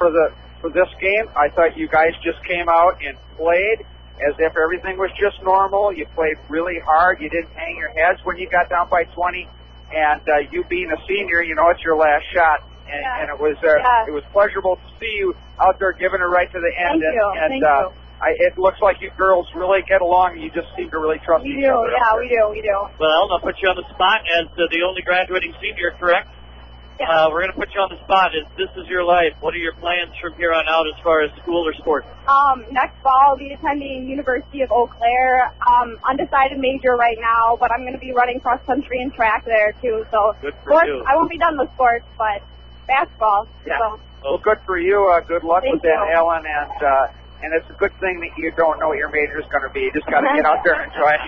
For this game, I thought you guys just came out and played as if everything was just normal. You played really hard. You didn't hang your heads when you got down by 20. And you being a senior, it's your last shot. and it was pleasurable to see you out there giving it right to the end. Thank you. It looks like you girls really get along. You just seem to really trust each other. We do. Well, I'll put you on the spot as the only graduating senior, correct? Yeah. We're going to put you on the spot. This is your life. What are your plans from here on out as far as school or sports? Next fall I'll be attending University of Eau Claire. Undecided major right now, but I'm going to be running cross country and track there too. So good for you. I won't be done with sports, but basketball. Yeah. So. Well, good for you. Good luck with that, Ellen. And it's a good thing that you don't know what your major is going to be. You just got to get out there and enjoy it.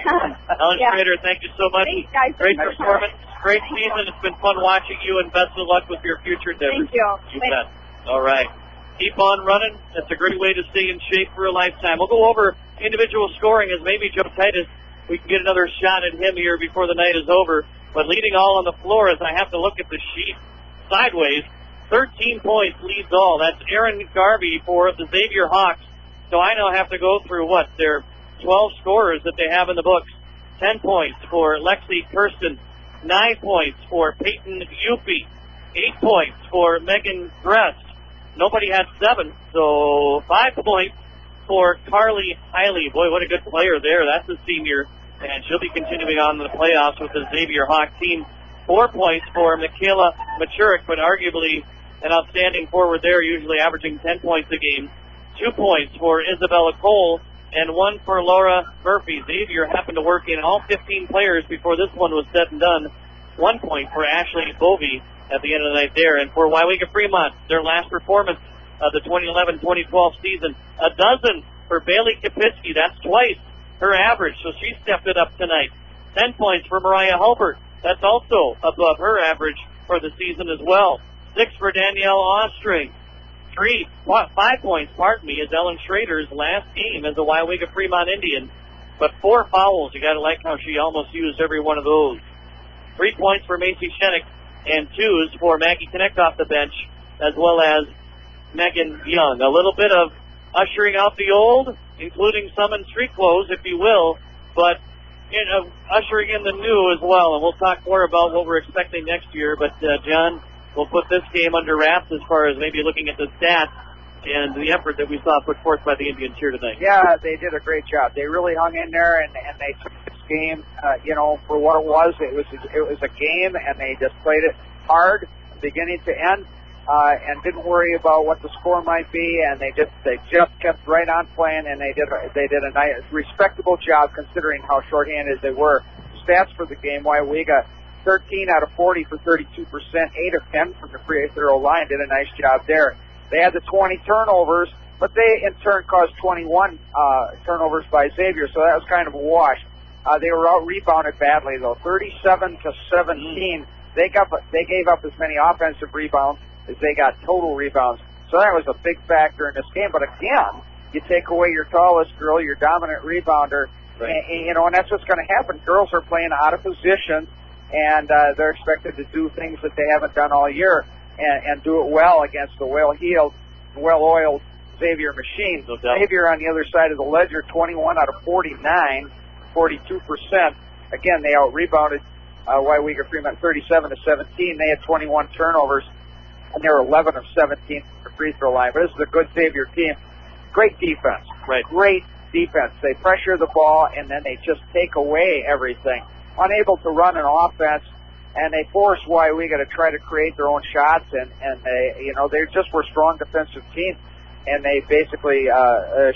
Ellen Schrader, thank you so much. Thanks, guys. Great performance. Great season. It's been fun watching you, and best of luck with your future endeavors. Thank you. You bet. All right. Keep on running. That's a great way to stay in shape for a lifetime. We'll go over individual scoring as maybe Joe Titus, we can get another shot at him here before the night is over. But leading all on the floor, as I have to look at the sheet sideways, 13 points leads all. That's Aaron Garvey for the Xavier Hawks. So I now have to go through their 12 scorers that they have in the books. 10 points for Lexi Kirsten. 9 points for Peyton Yuppie. 8 points for Megan Grest. Nobody had 7, so 5 points for Carly Hiley. Boy, what a good player there. That's a senior, and she'll be continuing on in the playoffs with the Xavier Hawk team. 4 points for Michaela Machurik, but arguably an outstanding forward there, usually averaging 10 points a game. 2 points for Isabella Cole, and 1 for Laura Murphy. Xavier happened to work in all 15 players before this one was said and done. 1 point for Ashley Bovey at the end of the night there. And for Waiwega Fremont, their last performance of the 2011-2012 season, 12 for Bailey Kapitsky. That's twice her average, so she stepped it up tonight. 10 points for Mariah Hulbert. That's also above her average for the season as well. 6 for Danielle Ostring. 5 points, is Ellen Schrader's last game as a Waiwega Fremont Indian. But 4 fouls. You got to like how she almost used every one of those. 3 points for Macy Shennick, and 2s for Maggie Connect off the bench, as well as Megan Young. A little bit of ushering out the old, including some in street clothes, if you will, but ushering in the new as well. And we'll talk more about what we're expecting next year. But, John, we'll put this game under wraps as far as maybe looking at the stats and the effort that we saw put forth by the Indians here tonight. Yeah, they did a great job. They really hung in there, and they took this game, for what it was. It was a game, and they just played it hard, beginning to end, and didn't worry about what the score might be. And they just kept right on playing, and they did a nice, respectable job considering how shorthanded they were. Stats for the game: Waiwega 13 out of 40 for 32%, 8 of 10 from the free throw line. Did a nice job there. They had the 20 turnovers, but they in turn caused 21 turnovers by Xavier, so that was kind of a wash. They were out rebounded badly though, 37-17. They gave up as many offensive rebounds as they got total rebounds. So that was a big factor in this game. But again, you take away your tallest girl, your dominant rebounder, right. and that's what's going to happen. Girls are playing out of position, and they're expected to do things that they haven't done all year. And do it well against the well-heeled, well-oiled Xavier machine. No doubt. Xavier on the other side of the ledger, 21 out of 49, 42%. Again, they out-rebounded Waiwega Fremont 37-17. They had 21 turnovers, and they were 11 of 17 from the free throw line. But this is a good Xavier team. Great defense. Right. Great defense. They pressure the ball, and then they just take away everything. Unable to run an offense. And they forced Waiwega to try to create their own shots, and they just were a strong defensive team, and they basically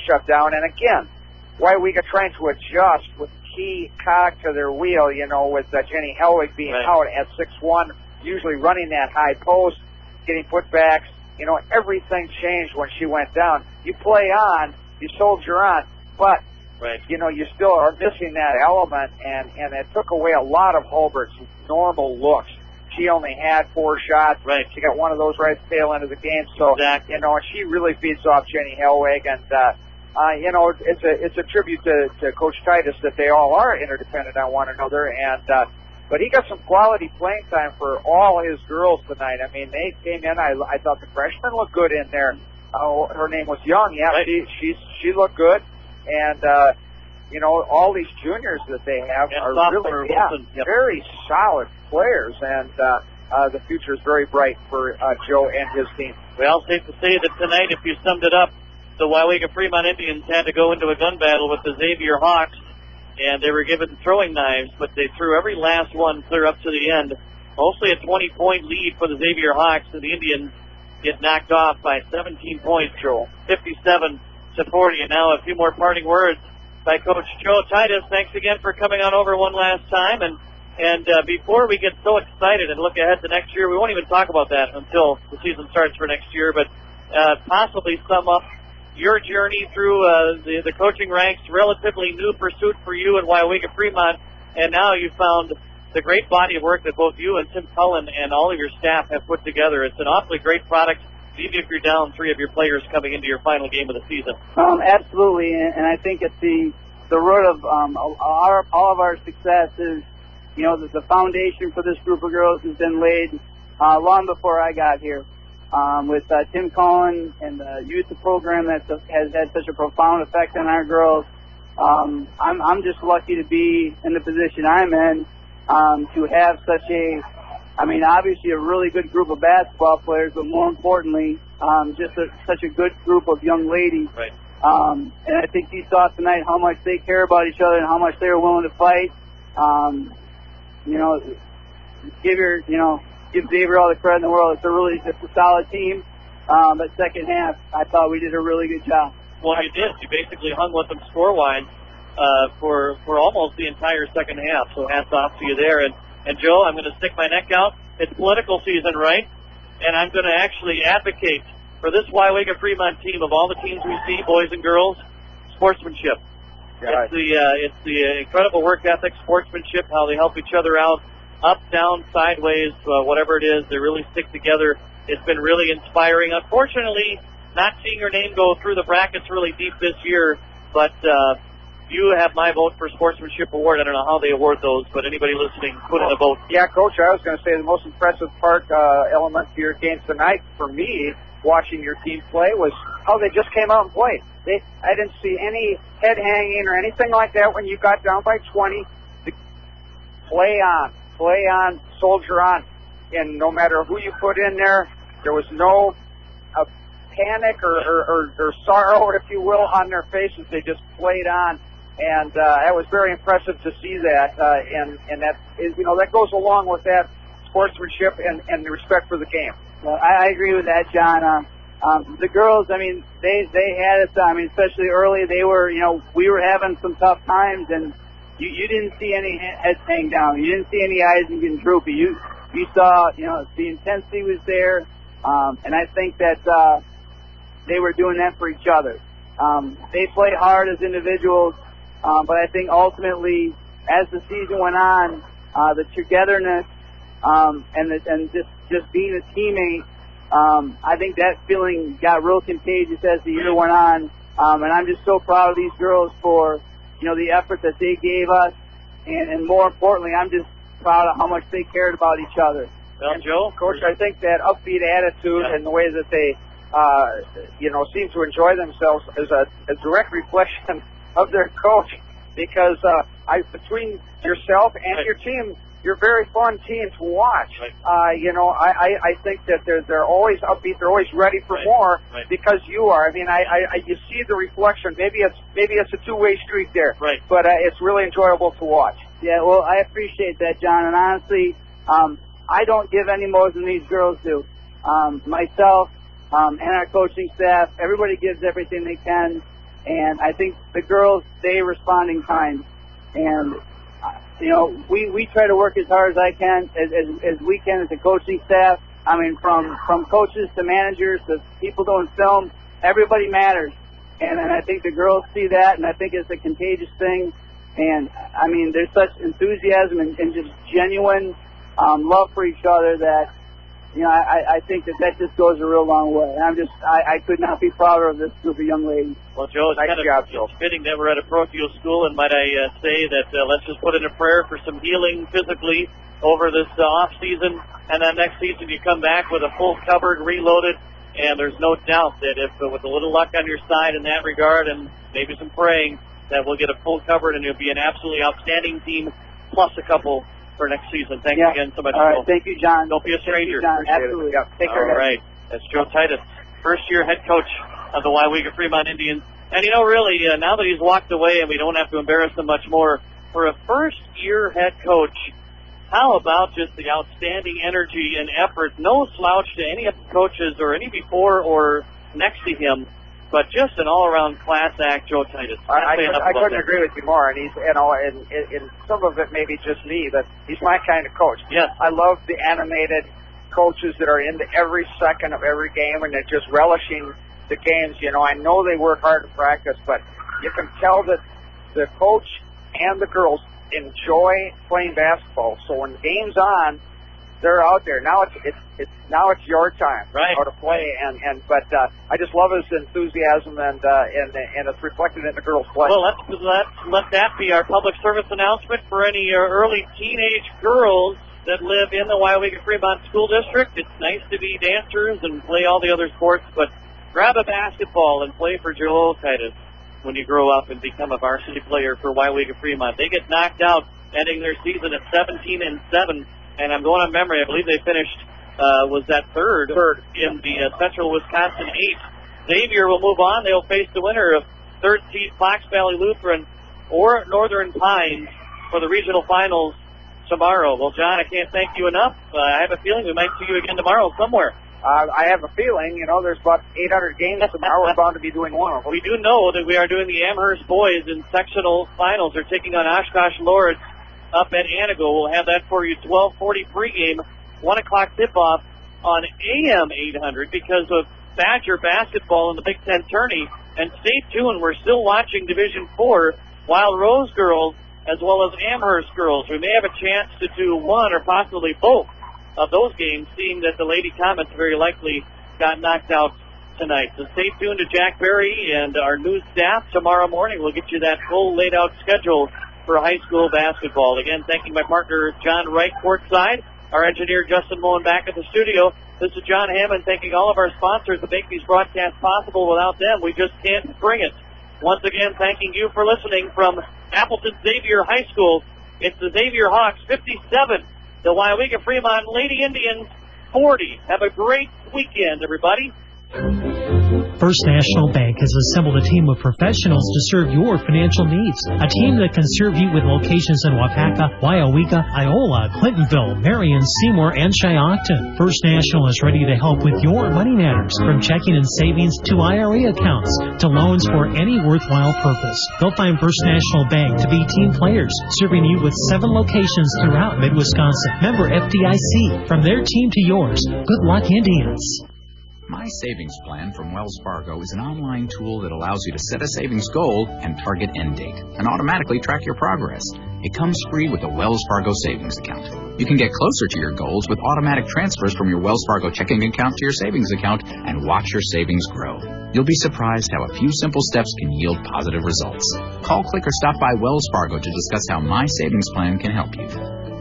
shut down. And again, Waiwega trying to adjust with key cog to their wheel, with Jenny Helwig being out at 6'1", usually running that high post, getting putbacks. Everything changed when she went down. You play on, you soldier on, but you still are missing that element, and it took away a lot of Hulbert's normal looks. She only had 4 shots. Right. She got one of those right at the tail end of the game. So, exactly. And she really feeds off Jenny Helwig, and it's a tribute to Coach Titus that they all are interdependent on one another. And but he got some quality playing time for all his girls tonight. I mean, they came in. I thought the freshmen looked good in there. Her name was Young. Yeah, right. She looked good. And, all these juniors that they have are really very solid players. And the future is very bright for Joe and his team. Well, safe to say that tonight, if you summed it up, the Waiwega Fremont Indians had to go into a gun battle with the Xavier Hawks, and they were given throwing knives, but they threw every last one clear up to the end. Mostly a 20-point lead for the Xavier Hawks, and the Indians get knocked off by 17 points, Joe. 57-40. And now a few more parting words by Coach Joe Titus. Thanks again for coming on over one last time. And before we get so excited and look ahead to next year, we won't even talk about that until the season starts for next year, but possibly sum up your journey through the coaching ranks, relatively new pursuit for you in Waiwega Fremont, and now you've found the great body of work that both you and Tim Cullen and all of your staff have put together. It's an awfully great product, even if you're down 3 of your players coming into your final game of the season. Absolutely, and I think it's the root of all of our success is, you know, the foundation for this group of girls has been laid long before I got here. With Tim Cullen and the youth program that has had such a profound effect on our girls, I'm just lucky to be in the position I'm in, to have such obviously a really good group of basketball players, but more importantly, such a good group of young ladies. Right. And I think you saw tonight how much they care about each other and how much they are willing to fight. Give Xavier all the credit in the world. It's a solid team. But second half, I thought we did a really good job. Well, you did. You basically hung with them score-wise for almost the entire second half. So hats off to you there. And Joe, I'm going to stick my neck out. It's political season, right? And I'm going to actually advocate for this Waiwega Fremont team, of all the teams we see, boys and girls, sportsmanship. Yeah. It's the incredible work ethic, sportsmanship, how they help each other out, up, down, sideways, whatever it is, they really stick together. It's been really inspiring. Unfortunately, not seeing your name go through the brackets really deep this year, but you have my vote for Sportsmanship Award. I don't know how they award those, but anybody listening, put in a vote. Yeah, Coach, I was going to say the most impressive element to your games tonight for me, watching your team play, was how they just came out and played. I didn't see any head hanging or anything like that when you got down by 20. Play on, soldier on. And no matter who you put in there was no panic or sorrow, if you will, on their faces. They just played on. And it was very impressive to see that. And that is, that goes along with that sportsmanship and the respect for the game. Well, I agree with that, John. The girls, they had it, especially early, they were, we were having some tough times, and you didn't see any heads hang down. You didn't see any eyes getting droopy. You saw, the intensity was there, and I think that they were doing that for each other. They played hard as individuals, but I think ultimately, as the season went on, the togetherness and just being a teammate, I think that feeling got real contagious as the year went on, and I'm just so proud of these girls for the effort that they gave us, and more importantly, I'm just proud of how much they cared about each other. Well, Joe, Coach, I think that upbeat attitude and the way that they, seem to enjoy themselves is a direct reflection of their coach, because between yourself and your team, you're a very fun team to watch. Right. I think that they're always upbeat. They're always ready for more because you are. You see the reflection. Maybe it's a two-way street there. Right. But it's really enjoyable to watch. Yeah, well, I appreciate that, John. And honestly, I don't give any more than these girls do. Myself and our coaching staff, everybody gives everything they can. And I think the girls, they respond in kind. And we try to work as hard as I can, as we can as a coaching staff. From coaches to managers to people doing film, everybody matters. And I think the girls see that, and I think it's a contagious thing. And, there's such enthusiasm and just genuine love for each other that, I think that just goes a real long way. And I could not be prouder of this group of young ladies. Well, Joe, it's fitting that we're at a parochial school, and might I say that let's just put in a prayer for some healing physically over this off season, and then next season you come back with a full cupboard, reloaded, and there's no doubt that if with a little luck on your side in that regard, and maybe some praying, that we'll get a full cupboard and you'll be an absolutely outstanding team, plus a couple for next season. Thanks Yeah. again so much. All right. Phil. Thank you, John. Don't be a stranger. Thank you, John. Absolutely. Yeah. Take care, All guys. right. That's Joe Titus, first-year head coach of the Waiwega Fremont Indians. And, you know, really, now that he's walked away and we don't have to embarrass him much more, for a first-year head coach, how about just the outstanding energy and effort? No slouch to any of the coaches or any before or next to him, but just an all-around class act, Joe Titus. I couldn't agree with you more. And he's, you know, and some of it may be just me, but he's my kind of coach. Yes. I love the animated coaches that are into every second of every game and they're just relishing the games. You know, I know they work hard in practice, but you can tell that the coach and the girls enjoy playing basketball. So when the game's on, they're out there. Now it's your time, right, to play. But I just love his enthusiasm and it's reflected in the girls' play. Well, let that be our public service announcement for any early teenage girls that live in the Waiwega Fremont School District. It's nice to be dancers and play all the other sports, but grab a basketball and play for Joel Titus when you grow up and become a varsity player for Waiwega Fremont. They get knocked out, ending their season at 17-7. And I'm going on memory. I believe they finished was that third in the Central Wisconsin 8. Xavier will move on. They'll face the winner of third seed Fox Valley Lutheran or Northern Pines for the regional finals tomorrow. Well, John, I can't thank you enough. I have a feeling we might see you again tomorrow somewhere. I have a feeling, you know, there's about 800 games tomorrow. We're bound to be doing one of them. We do know that we are doing the Amherst boys in sectional finals. They're taking on Oshkosh Lords up at Anago. We'll have that for you 12:40 pregame, 1 o'clock tip-off on AM 800 because of Badger basketball in the Big Ten tourney. And stay tuned. We're still watching Division 4 Wild Rose girls as well as Amherst girls. We may have a chance to do one or possibly both of those games, seeing that the Lady Comets very likely got knocked out tonight. So stay tuned to Jack Berry and our news staff tomorrow morning. We'll get you that full laid-out schedule for high school basketball. Again, thanking my partner John Wright courtside, our engineer Justin Mullen back at the studio. This is John Hammond thanking all of our sponsors that make these broadcasts possible. Without them, we just can't bring it. Once again, thanking you for listening from Appleton Xavier High School. It's the Xavier Hawks 57, the Waiwega Fremont Lady Indians 40. Have a great weekend, everybody. First National Bank has assembled a team of professionals to serve your financial needs. A team that can serve you with locations in Wapaka, Waiwega, Iola, Clintonville, Marion, Seymour, and Shiocton. First National is ready to help with your money matters, from checking and savings to IRA accounts to loans for any worthwhile purpose. They'll find First National Bank to be team players, serving you with 7 locations throughout Mid-Wisconsin. Member FDIC. From their team to yours, good luck, Indians. My Savings Plan from Wells Fargo is an online tool that allows you to set a savings goal and target end date, and automatically track your progress. It comes free with a Wells Fargo savings account. You can get closer to your goals with automatic transfers from your Wells Fargo checking account to your savings account and watch your savings grow. You'll be surprised how a few simple steps can yield positive results. Call, click, or stop by Wells Fargo to discuss how My Savings Plan can help you.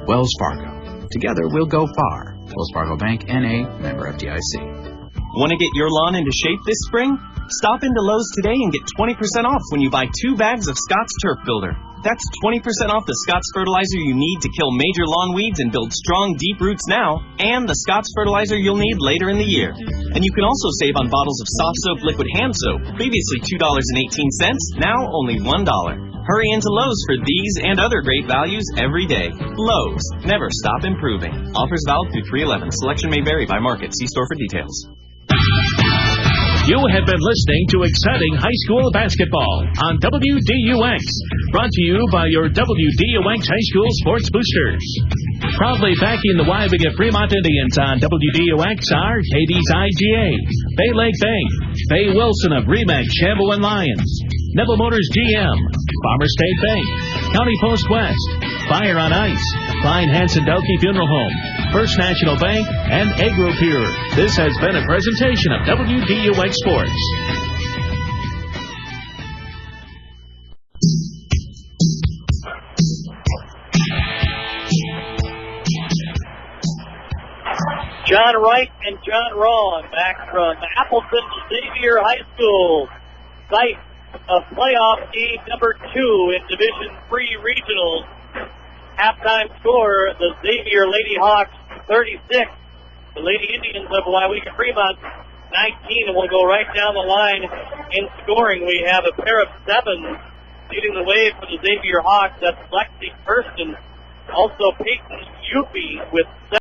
Wells Fargo. Together we'll go far. Wells Fargo Bank, N.A., member FDIC. Want to get your lawn into shape this spring? Stop into Lowe's today and get 20% off when you buy 2 bags of Scott's Turf Builder. That's 20% off the Scott's fertilizer you need to kill major lawn weeds and build strong, deep roots now, and the Scott's fertilizer you'll need later in the year. And you can also save on bottles of soft soap liquid hand soap, previously $2.18, now only $1. Hurry into Lowe's for these and other great values every day. Lowe's, never stop improving. Offers valid through 3/11. Selection may vary by market. See store for details. You have been listening to exciting high school basketball on WDUX. Brought to you by your WDUX High School Sports Boosters. Proudly backing the Waiwega Fremont Indians on WDUX are Hades IGA, Bay Lake Bank, Faye Wilson of Remax, Shambo and Lions, Neville Motors GM, Farmer State Bank, County Post West, Fire on Ice, Klein Hansen Delkey Funeral Home, First National Bank, and AgroPure. This has been a presentation of WDUX Sports. John Wright and John Rawn back from Appleton Xavier High School, site of playoff game number 2 in Division 3 regionals. halftime score, the Xavier Lady Hawks 36, the Lady Indians of Waiwika Fremont 19, and we'll go right down the line in scoring. We have a pair of sevens leading the way for the Xavier Hawks. That's Lexi Kirsten. Also Peyton Yupi with 7.